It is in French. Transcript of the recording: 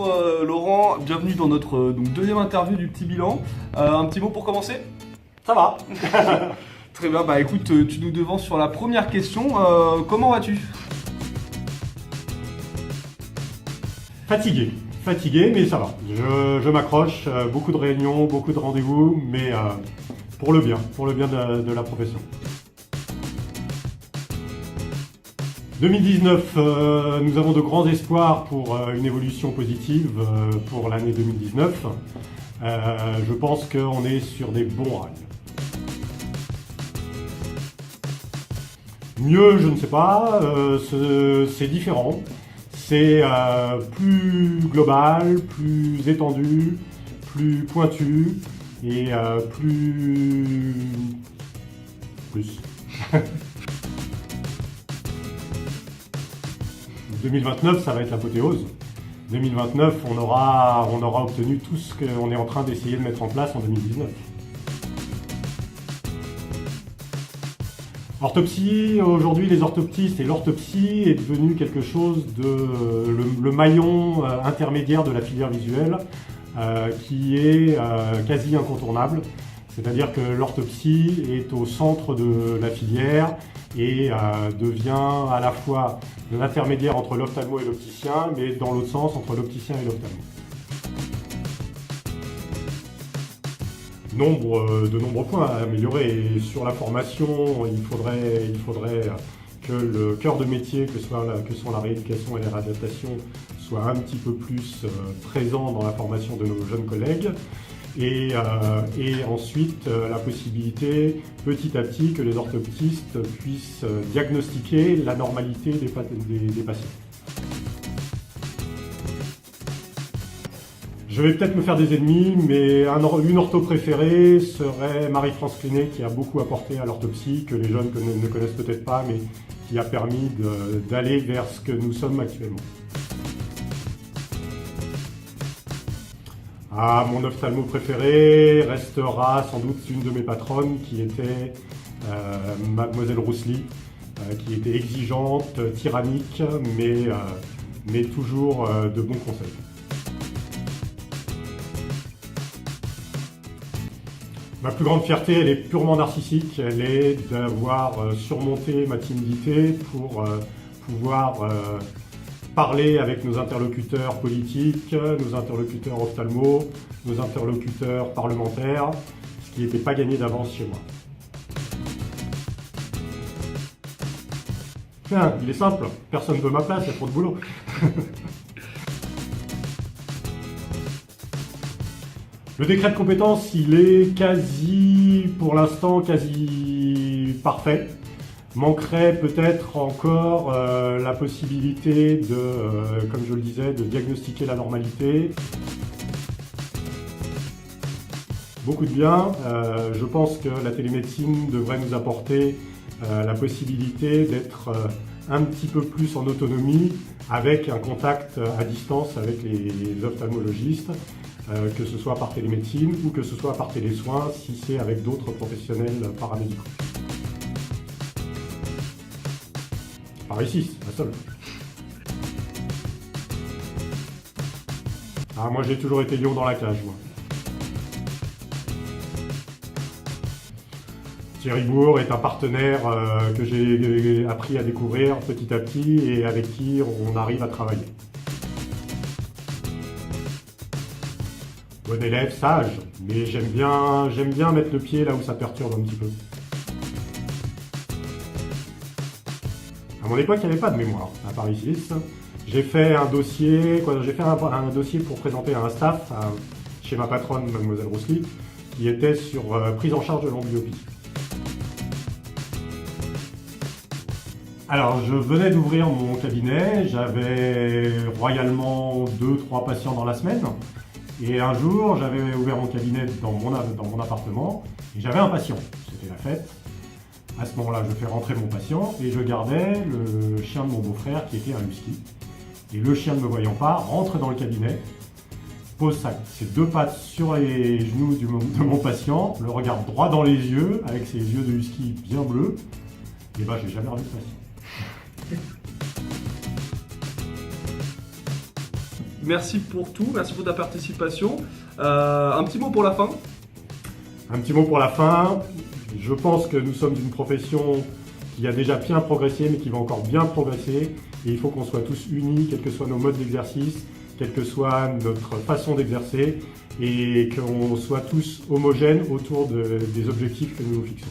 Bonjour Laurent, bienvenue dans notre deuxième interview du petit bilan. Un petit mot pour commencer? Ça va. Très bien, bah écoute, tu nous devances sur la première question. Comment vas-tu? Fatigué, mais ça va. Je m'accroche, beaucoup de réunions, beaucoup de rendez-vous, mais pour le bien de la profession. 2019, nous avons de grands espoirs pour une évolution positive pour l'année 2019. Je pense qu'on est sur des bons rails. Mieux, je ne sais pas, c'est différent. C'est plus global, plus étendu, plus pointu et plus... 2029, ça va être l'apothéose. 2029, on aura obtenu tout ce qu'on est en train d'essayer de mettre en place en 2019. Orthopsie, aujourd'hui les orthoptistes et l'orthopsie est devenu quelque chose de le maillon intermédiaire de la filière visuelle qui est quasi incontournable. C'est-à-dire que l'orthopsie est au centre de la filière et devient à la fois l'intermédiaire entre l'ophtalmo et l'opticien, mais dans l'autre sens, entre l'opticien et l'ophtalmo. De nombreux points à améliorer. Et sur la formation, il faudrait que le cœur de métier, que sont la rééducation et la réadaptation, soit un petit peu plus présent dans la formation de nos jeunes collègues. Et ensuite, la possibilité, petit à petit, que les orthoptistes puissent diagnostiquer la normalité des patients. Je vais peut-être me faire des ennemis, mais une ortho préférée serait Marie-France Clinet, qui a beaucoup apporté à l'orthopsie, que les jeunes ne connaissent peut-être pas, mais qui a permis d'aller vers ce que nous sommes actuellement. Ah, mon ophtalmo préféré restera sans doute une de mes patronnes qui était Mademoiselle Roussely, qui était exigeante, tyrannique, mais toujours de bons conseils. Ma plus grande fierté, elle est purement narcissique, elle est d'avoir surmonté ma timidité pour pouvoir parler avec nos interlocuteurs politiques, nos interlocuteurs ophtalmo, nos interlocuteurs parlementaires, ce qui n'était pas gagné d'avance chez moi. Tiens, il est simple, personne ne veut ma place, il y a trop de boulot. Le décret de compétence, il est pour l'instant, quasi parfait. Manquerait peut-être encore la possibilité de, comme je le disais, de diagnostiquer la normalité. Beaucoup de bien. Je pense que la télémédecine devrait nous apporter la possibilité d'être un petit peu plus en autonomie avec un contact à distance avec les ophtalmologistes, que ce soit par télémédecine ou que ce soit par télésoins si c'est avec d'autres professionnels paramédicaux. Par ici, c'est la seule. Ah, moi j'ai toujours été lion dans la cage, moi. Thierry Bourg est un partenaire que j'ai appris à découvrir petit à petit et avec qui on arrive à travailler. Bon élève, sage, mais j'aime bien mettre le pied là où ça perturbe un petit peu. À mon époque, il n'y avait pas de mémoire à Paris 6. J'ai fait un dossier, un dossier pour présenter à un staff chez ma patronne, Mademoiselle Roussely, qui était sur prise en charge de l'amblyopie. Alors, je venais d'ouvrir mon cabinet, j'avais royalement 2-3 patients dans la semaine. Et un jour, j'avais ouvert mon cabinet dans mon appartement et j'avais un patient. C'était la fête. À ce moment-là, je fais rentrer mon patient et je gardais le chien de mon beau-frère qui était un husky. Et le chien, ne me voyant pas, rentre dans le cabinet, pose ses deux pattes sur les genoux de mon patient, le regarde droit dans les yeux, avec ses yeux de husky bien bleus. Et ben, j'ai jamais revu ce patient. merci pour tout, merci pour ta participation. Un petit mot pour la fin? Un petit mot pour la fin. Je pense que nous sommes une profession qui a déjà bien progressé, mais qui va encore bien progresser. Et il faut qu'on soit tous unis, quels que soient nos modes d'exercice, quelle que soit notre façon d'exercer, et qu'on soit tous homogènes autour des objectifs que nous nous fixons.